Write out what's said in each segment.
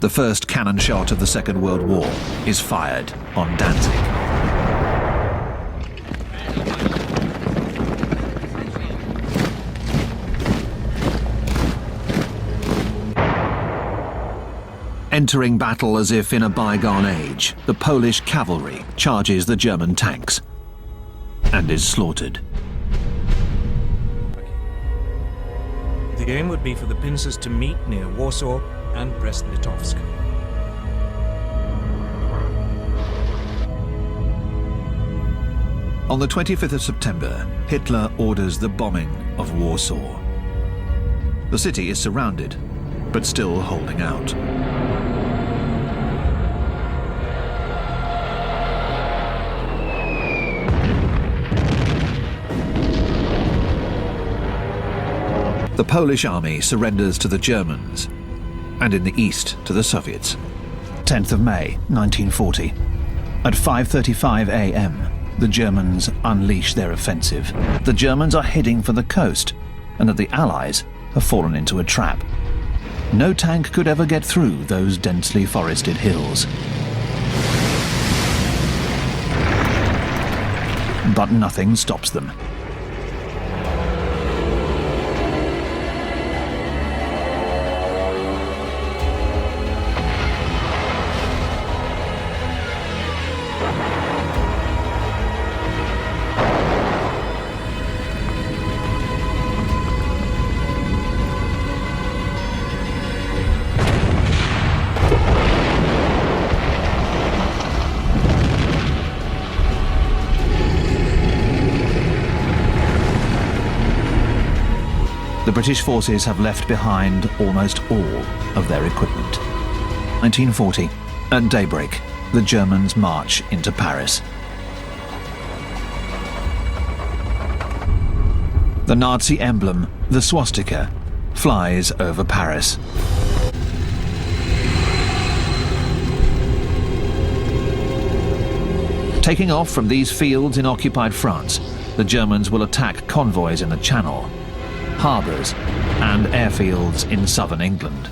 The first cannon shot of the Second World War is fired on Danzig. Entering battle as if in a bygone age, the Polish cavalry charges the German tanks and is slaughtered. The aim would be for the pincers to meet near Warsaw and Brest-Litovsk. On the 25th of September, Hitler orders the bombing of Warsaw. The city is surrounded, but still holding out. The Polish army surrenders to the Germans, and in the east to the Soviets. 10th of May, 1940. At 5:35 a.m., the Germans unleash their offensive. The Germans are heading for the coast, and that the Allies have fallen into a trap. No tank could ever get through those densely forested hills. But nothing stops them. The British forces have left behind almost all of their equipment. 1940, at daybreak, the Germans march into Paris. The Nazi emblem, the swastika, flies over Paris. Taking off from these fields in occupied France, the Germans will attack convoys in the Channel, harbours and airfields in southern England.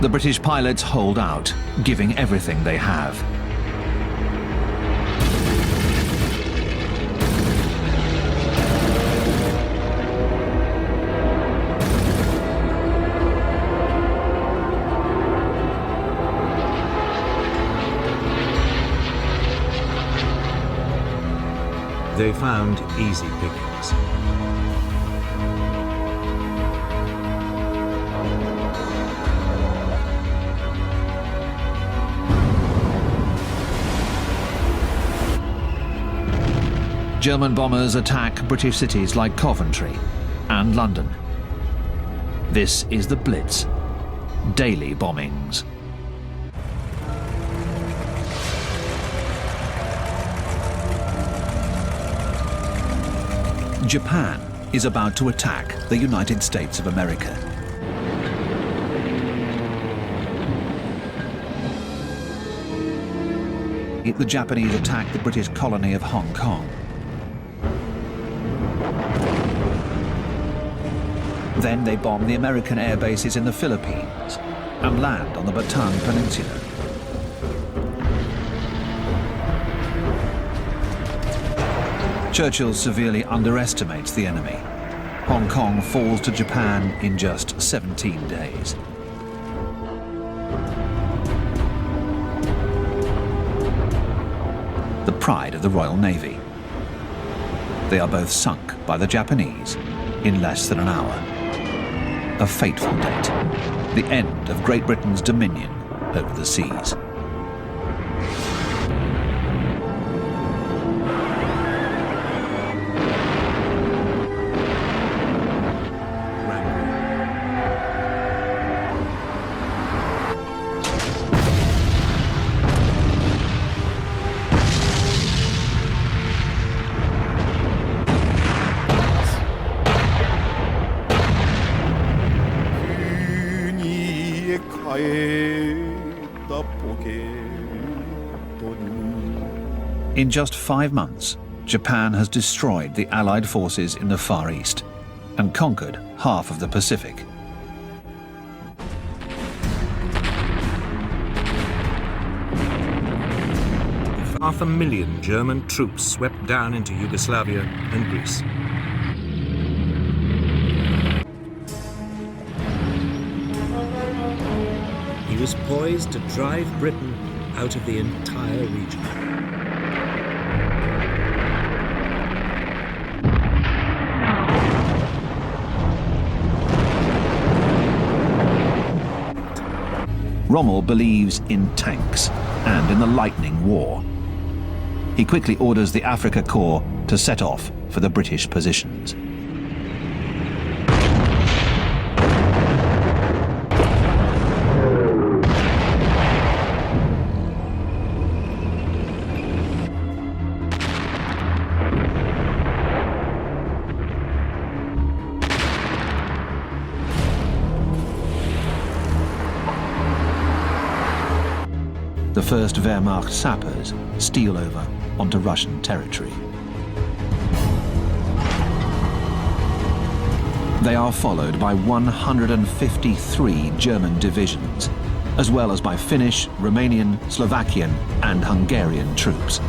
The British pilots hold out, giving everything they have. They found easy pickings. German bombers attack British cities like Coventry and London. This is the Blitz, daily bombings. Japan is about to attack the United States of America. The Japanese attack the British colony of Hong Kong. Then they bomb the American air bases in the Philippines and land on the Bataan Peninsula. Churchill severely underestimates the enemy. Hong Kong falls to Japan in just 17 days. The pride of the Royal Navy. They are both sunk by the Japanese in less than an hour. A fateful date, the end of Great Britain's dominion over the seas. In just 5 months, Japan has destroyed the Allied forces in the Far East and conquered half of the Pacific. Half a million German troops swept down into Yugoslavia and Greece. He was poised to drive Britain out of the entire region. Rommel believes in tanks and in the lightning war. He quickly orders the Afrika Korps to set off for the British positions. The first Wehrmacht sappers steal over onto Russian territory. They are followed by 153 German divisions, as well as by Finnish, Romanian, Slovakian and Hungarian troops.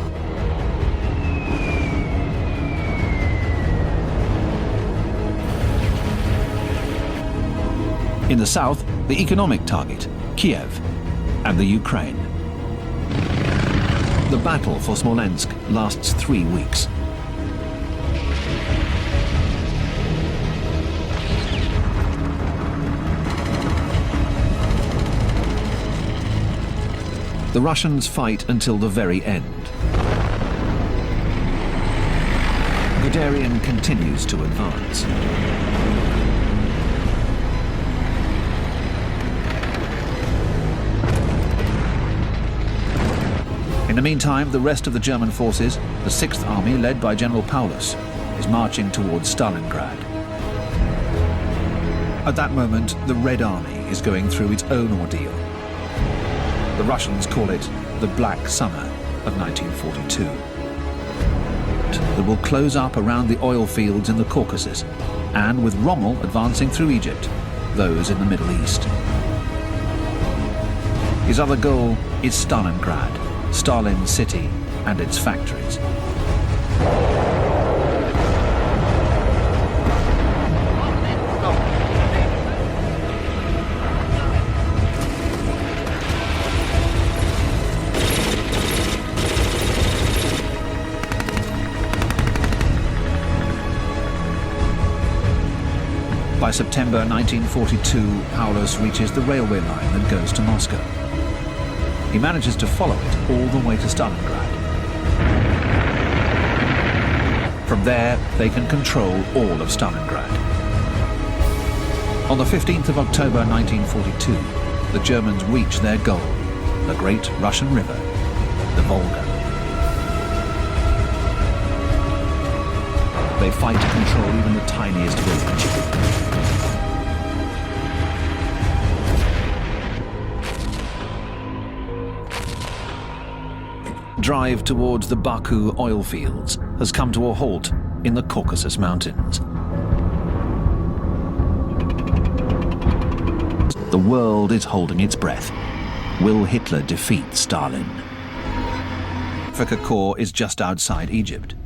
In the south, the economic target, Kiev, and the Ukraine. The battle for Smolensk lasts 3 weeks. The Russians fight until the very end. Guderian continues to advance. In the meantime, the rest of the German forces, the 6th Army led by General Paulus, is marching towards Stalingrad. At that moment, the Red Army is going through its own ordeal. The Russians call it the Black Summer of 1942. It will close up around the oil fields in the Caucasus, and with Rommel advancing through Egypt, those in the Middle East. His other goal is Stalingrad, Stalin's city and its factories. By September 1942, Paulus reaches the railway line that goes to Moscow. He manages to follow it all the way to Stalingrad. From there, they can control all of Stalingrad. On the 15th of October 1942, the Germans reach their goal, the great Russian river, the Volga. They fight to control even the tiniest village. Drive towards the Baku oil fields has come to a halt in the Caucasus Mountains. The world is holding its breath. Will Hitler defeat Stalin? Afrika Korps is just outside Egypt.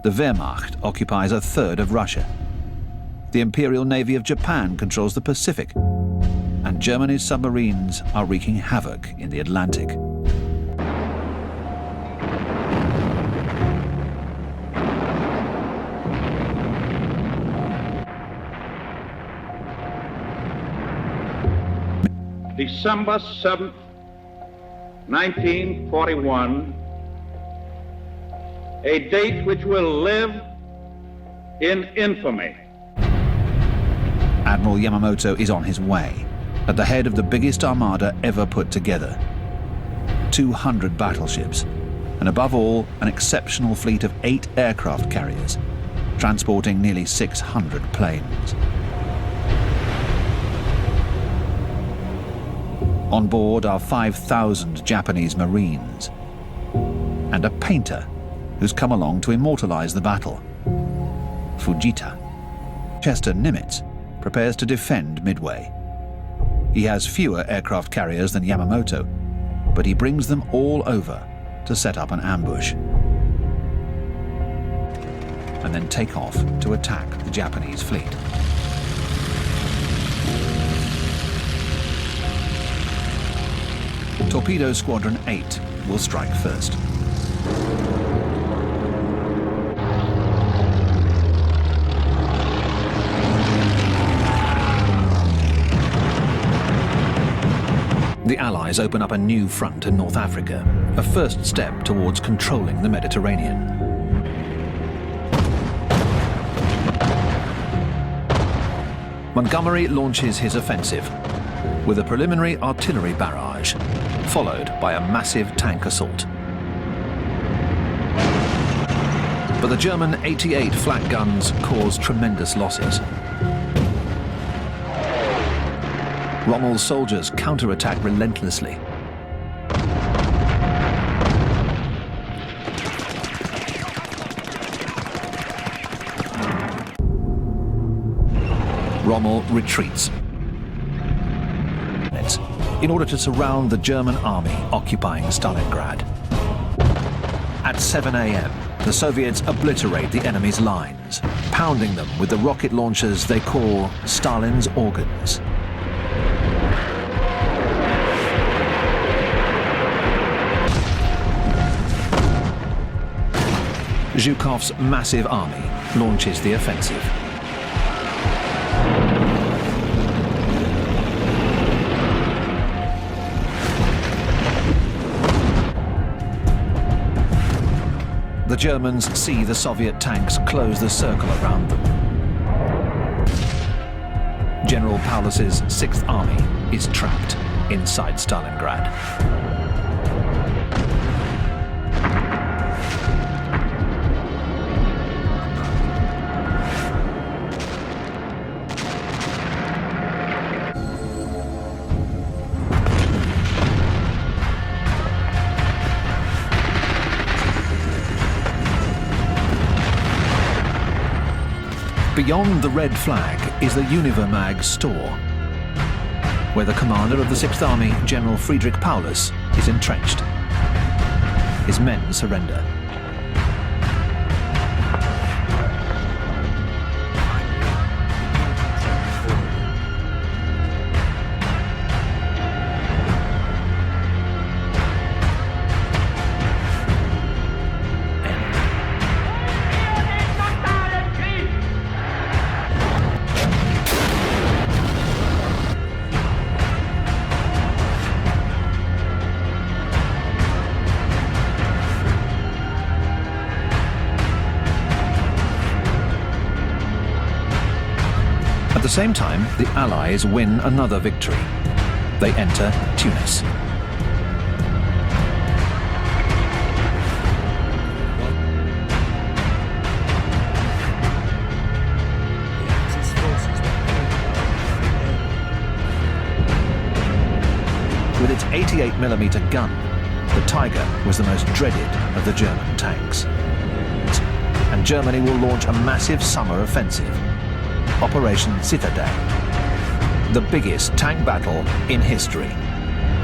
The Wehrmacht occupies a third of Russia. The Imperial Navy of Japan controls the Pacific, and Germany's submarines are wreaking havoc in the Atlantic. December 7th, 1941, a date which will live in infamy. Admiral Yamamoto is on his way, at the head of the biggest armada ever put together. 200 battleships, and above all, an exceptional fleet of 8 aircraft carriers, transporting nearly 600 planes. On board are 5,000 Japanese Marines and a painter who's come along to immortalize the battle. Fujita. Chester Nimitz prepares to defend Midway. He has fewer aircraft carriers than Yamamoto, but he brings them all over to set up an ambush and then take off to attack the Japanese fleet. Torpedo Squadron 8 will strike first. The Allies open up a new front in North Africa, a first step towards controlling the Mediterranean. Montgomery launches his offensive with a preliminary artillery barrage, followed by a massive tank assault. But the German 88 flak guns cause tremendous losses. Rommel's soldiers counterattack relentlessly. Rommel retreats in order to surround the German army occupying Stalingrad. At 7 a.m., the Soviets obliterate the enemy's lines, pounding them with the rocket launchers they call Stalin's organs. Zhukov's massive army launches the offensive. The Germans see the Soviet tanks close the circle around them. General Paulus's 6th Army is trapped inside Stalingrad. Beyond the red flag is the Univermag store, where the commander of the 6th Army, General Friedrich Paulus, is entrenched. His men surrender. At the same time, the Allies win another victory. They enter Tunis. With its 88mm gun, the Tiger was the most dreaded of the German tanks. And Germany will launch a massive summer offensive, Operation Citadel, the biggest tank battle in history.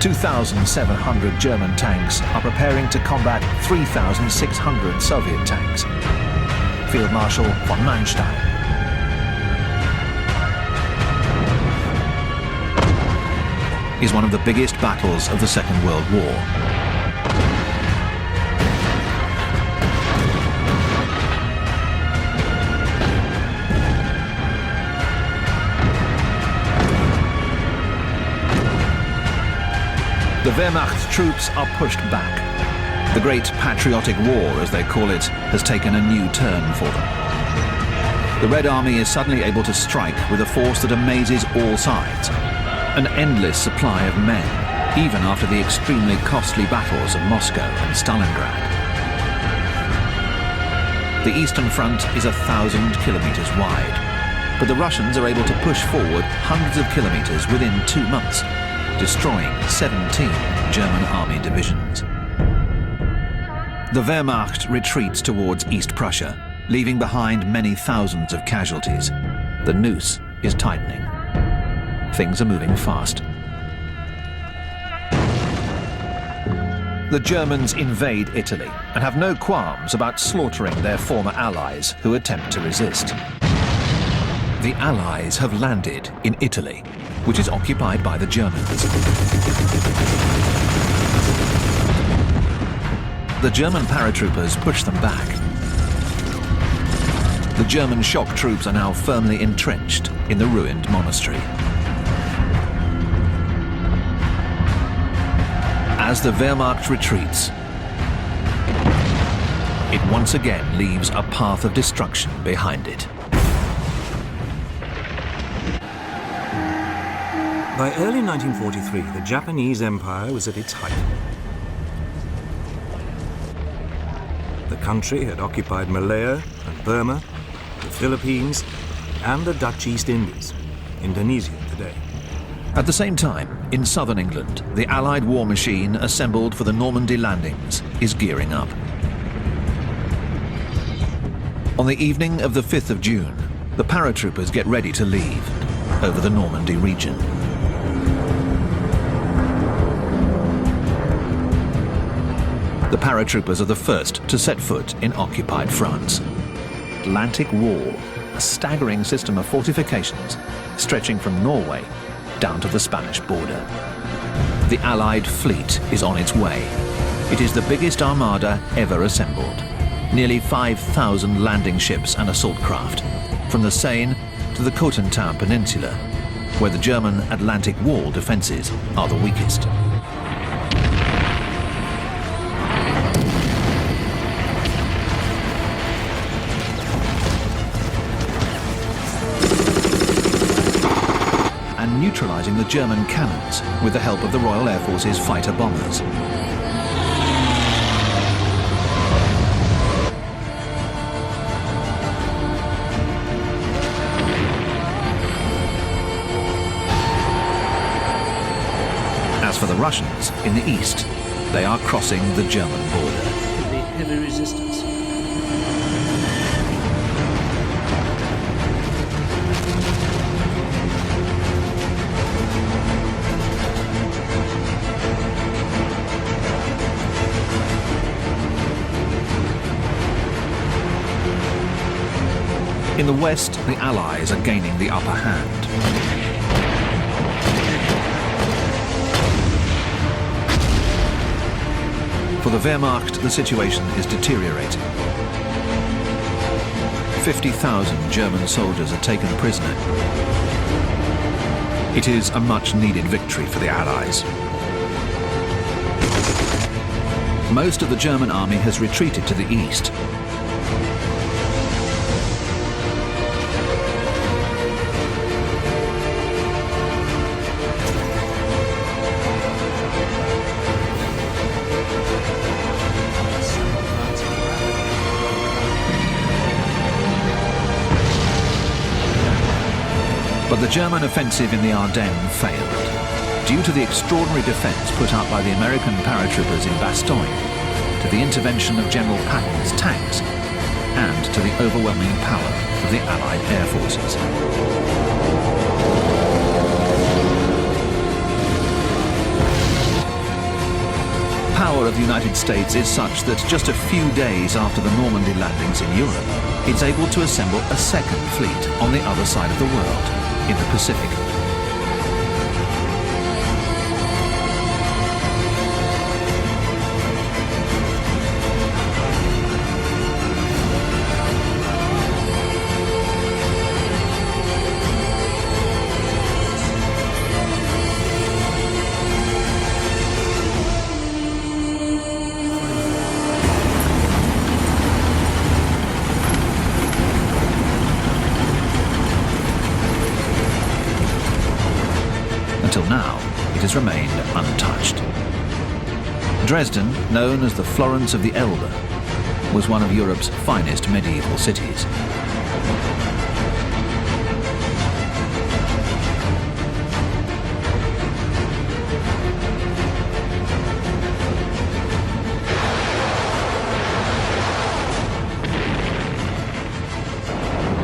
2,700 German tanks are preparing to combat 3,600 Soviet tanks. Field Marshal von Manstein. Is one of the biggest battles of the Second World War. The Wehrmacht troops are pushed back. The Great Patriotic War, as they call it, has taken a new turn for them. The Red Army is suddenly able to strike with a force that amazes all sides. An endless supply of men, even after the extremely costly battles of Moscow and Stalingrad. The Eastern Front is 1,000 kilometers wide, but the Russians are able to push forward hundreds of kilometers within 2 months, destroying 17 German army divisions. The Wehrmacht retreats towards East Prussia, leaving behind many thousands of casualties. The noose is tightening. Things are moving fast. The Germans invade Italy and have no qualms about slaughtering their former allies who attempt to resist. The Allies have landed in Italy, which is occupied by the Germans. The German paratroopers push them back. The German shock troops are now firmly entrenched in the ruined monastery. As the Wehrmacht retreats, it once again leaves a path of destruction behind it. By early 1943, the Japanese Empire was at its height. The country had occupied Malaya and Burma, the Philippines, and the Dutch East Indies, Indonesia today. At the same time, in southern England, the Allied war machine assembled for the Normandy landings is gearing up. On the evening of the 5th of June, the paratroopers get ready to leave over the Normandy region. The paratroopers are the first to set foot in occupied France. Atlantic Wall, a staggering system of fortifications stretching from Norway down to the Spanish border. The Allied fleet is on its way. It is the biggest armada ever assembled. Nearly 5,000 landing ships and assault craft, from the Seine to the Cotentin Peninsula, where the German Atlantic Wall defences are the weakest. And neutralising the German cannons with the help of the Royal Air Force's fighter bombers. As for the Russians in the east, they are crossing the German border. The heavy resistance. In the west, the Allies are gaining the upper hand. For the Wehrmacht, the situation is deteriorating. 50,000 German soldiers are taken prisoner. It is a much-needed victory for the Allies. Most of the German army has retreated to the east. But the German offensive in the Ardennes failed, due to the extraordinary defense put up by the American paratroopers in Bastogne, to the intervention of General Patton's tanks, and to the overwhelming power of the Allied air forces. The power of the United States is such that just a few days after the Normandy landings in Europe, it's able to assemble a second fleet on the other side of the world, in the Pacific. Until now, it has remained untouched. Dresden, known as the Florence of the Elbe, was one of Europe's finest medieval cities.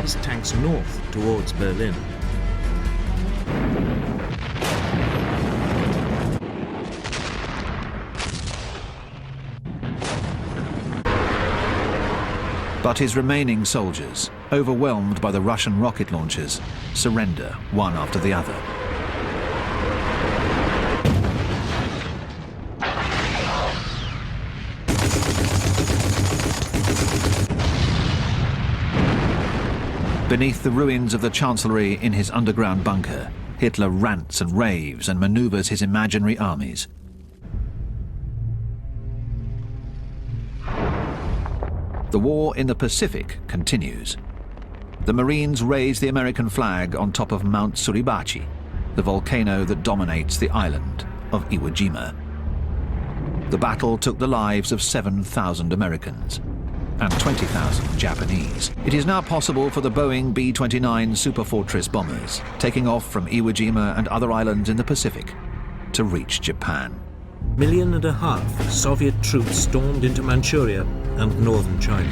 his tanks north towards Berlin. But his remaining soldiers, overwhelmed by the Russian rocket launchers, surrender one after the other. Beneath the ruins of the Chancellery in his underground bunker, Hitler rants and raves and maneuvers his imaginary armies. The war in the Pacific continues. The Marines raise the American flag on top of Mount Suribachi, the volcano that dominates the island of Iwo Jima. The battle took the lives of 7,000 Americans and 20,000 Japanese. It is now possible for the Boeing B-29 Superfortress bombers, taking off from Iwo Jima and other islands in the Pacific, to reach Japan. 1.5 million Soviet troops stormed into Manchuria and northern China.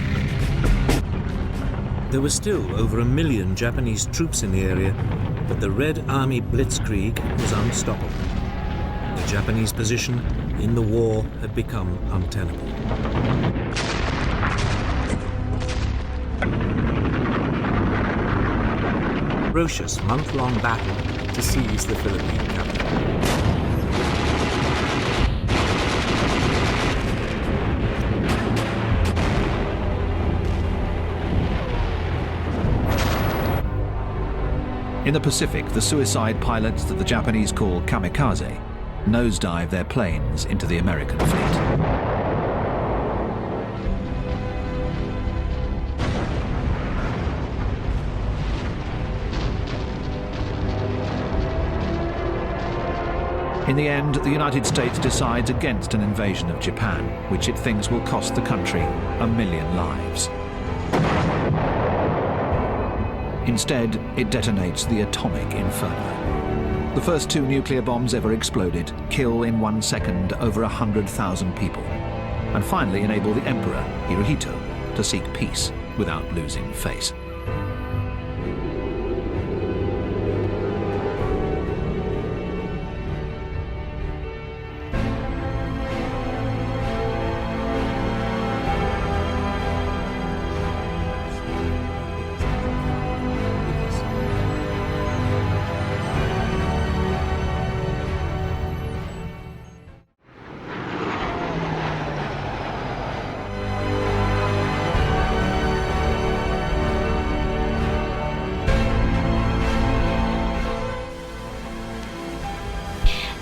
There were still over 1 million Japanese troops in the area, but the Red Army blitzkrieg was unstoppable. The Japanese position in the war had become untenable. Ferocious month-long battle to seize the Philippine capital. In the Pacific, the suicide pilots that the Japanese call kamikaze nosedive their planes into the American fleet. In the end, the United States decides against an invasion of Japan, which it thinks will cost the country 1 million lives. Instead, it detonates the atomic inferno. The first 2 nuclear bombs ever exploded kill in 1 second over 100,000 people, and finally enable the Emperor, Hirohito, to seek peace without losing face.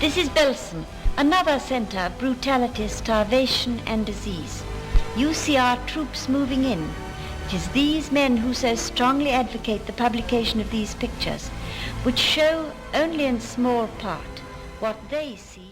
This is Belsen, another center of brutality, starvation and disease. You see our troops moving in. It is these men who so strongly advocate the publication of these pictures, which show only in small part what they see.